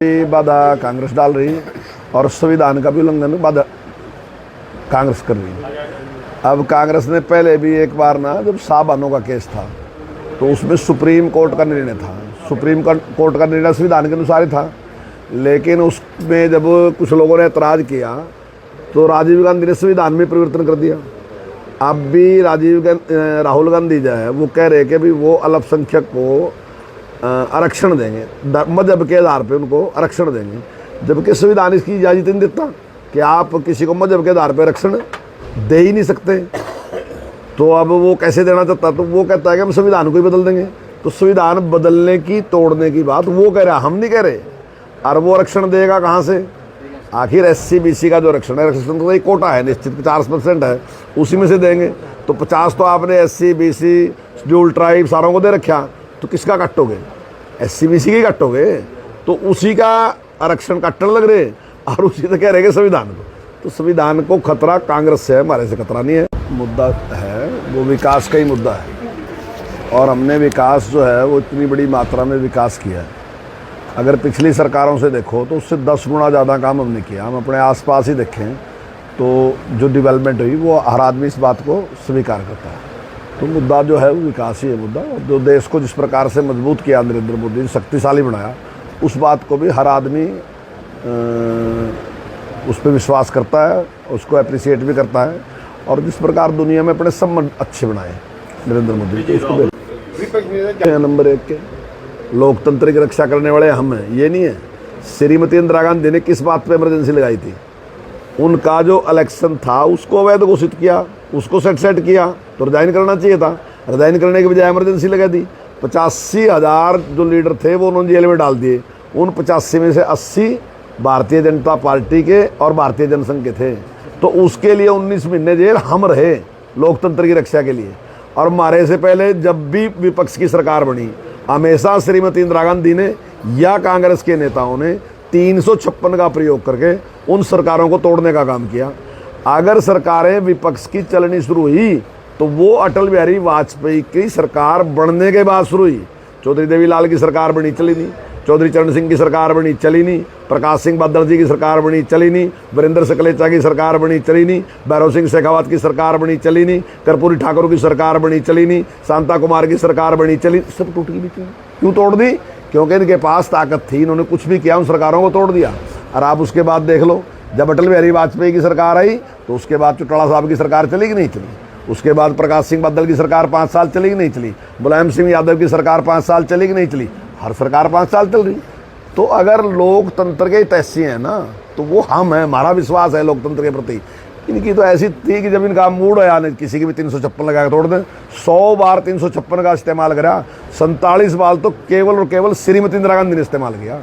बाधा कांग्रेस डाल रही है और संविधान का भी उल्लंघन बाधा कांग्रेस कर रही है। अब कांग्रेस ने पहले भी एक बार ना, जब साहबानों का केस था तो उसमें सुप्रीम कोर्ट का निर्णय था। सुप्रीम कोर्ट का निर्णय संविधान के अनुसार ही था, लेकिन उसमें जब कुछ लोगों ने ऐतराज़ किया तो राजीव गांधी ने संविधान में परिवर्तन कर दिया। अब भी राहुल गांधी जो है वो कह रहे कि भी वो अल्पसंख्यक को आरक्षण देंगे, मजहब के आधार पे उनको आरक्षण देंगे, जबकि संविधान इसकी इजाज़त नहीं देता कि आप किसी को मजहब के आधार पे आरक्षण दे ही नहीं सकते। तो अब वो कैसे देना चाहता, तो वो कहता है कि हम संविधान को ही बदल देंगे। तो संविधान बदलने की, तोड़ने की बात वो कह रहा, हम नहीं कह रहे। और वो आरक्षण देगा कहाँ से? आखिर SC BC का जो आरक्षण है, आरक्षण तो एक कोटा है निश्चित, 50% है, उसी में से देंगे। तो 50 तो आपने SC BC शेड्यूल ट्राइब सारों को दे रखा, तो किसका काटोगे? SC BC की काटोगे। तो उसी का आरक्षण काटने लग रहे और उसी से कह रहे हैं संविधान को। तो संविधान को खतरा कांग्रेस से है, हमारे से खतरा नहीं है। मुद्दा है वो विकास का ही मुद्दा है, और हमने विकास जो है वो इतनी बड़ी मात्रा में विकास किया है। अगर पिछली सरकारों से देखो तो उससे 10 गुना ज़्यादा काम हमने किया। हम अपने आसपास ही देखें तो जो डेवलपमेंट हुई वो हर आदमी इस बात को स्वीकार करता है। तो मुद्दा जो है वो विकास ही है मुद्दा। जो देश को जिस प्रकार से मजबूत किया नरेंद्र मोदी ने, शक्तिशाली बनाया, उस बात को भी हर आदमी उस पर विश्वास करता है, उसको अप्रिशिएट भी करता है। और जिस प्रकार दुनिया में अपने संबंध अच्छे बनाए नरेंद्र मोदी, तो उसको नंबर 1 के लोकतंत्र की रक्षा करने वाले हम हैं, ये नहीं है। श्रीमती इंदिरा गांधी ने किस बात पे इमरजेंसी लगाई थी? उनका जो इलेक्शन था उसको अवैध घोषित किया, उसको सेट किया, तो रिजाइन करना चाहिए था। रिजाइन करने के बजाय इमरजेंसी लगा दी। 85,000 जो लीडर थे वो उन्होंने जेल में डाल दिए। उन 85 में से 80 भारतीय जनता पार्टी के और भारतीय जनसंघ के थे। तो उसके लिए 19 महीने जेल हम रहे लोकतंत्र की रक्षा के लिए। और हमारे से पहले जब भी विपक्ष की सरकार बनी, हमेशा श्रीमती इंदिरा गांधी ने या कांग्रेस के नेताओं ने 356 का प्रयोग करके उन सरकारों को तोड़ने का काम किया। अगर सरकारें विपक्ष की चलनी शुरू हुई तो वो अटल बिहारी वाजपेयी की सरकार बनने के बाद शुरू हुई। चौधरी देवीलाल की सरकार बनी, चली नहीं। चौधरी चरण सिंह की सरकार बनी, चली नहीं। प्रकाश सिंह बादल जी की सरकार बनी, चली नहीं। वीरेंद्र सकलेचा की सरकार बनी, चली नहीं। भैरव सिंह शेखावत की सरकार बनी, चली नहीं। कर्पूरी ठाकुर की सरकार बनी, चली नहीं। शांता कुमार की सरकार बनी, चली। सब टूट गई। क्यों तोड़ दी? क्योंकि इनके पास ताकत थी, इन्होंने कुछ भी किया, उन सरकारों को तोड़ दिया। और आप उसके बाद देख लो, जब अटल बिहारी वाजपेयी की सरकार आई तो उसके बाद चौटाला साहब की सरकार चली कि नहीं चली? उसके बाद प्रकाश सिंह बादल की सरकार 5 साल चली कि नहीं चली? मुलायम सिंह यादव की सरकार 5 साल चली कि नहीं चली? हर सरकार 5 साल चल रही। तो अगर लोकतंत्र के तैसी हैं ना, तो वो हम हैं, हमारा विश्वास है लोकतंत्र के प्रति। इनकी तो ऐसी थी कि जब इनका मूड आया ना, किसी की भी 356 लगा के तोड़ दें। 100 बार 356 का इस्तेमाल करा, 47 बार तो केवल और केवल श्रीमती इंदिरा गांधी ने इस्तेमाल किया।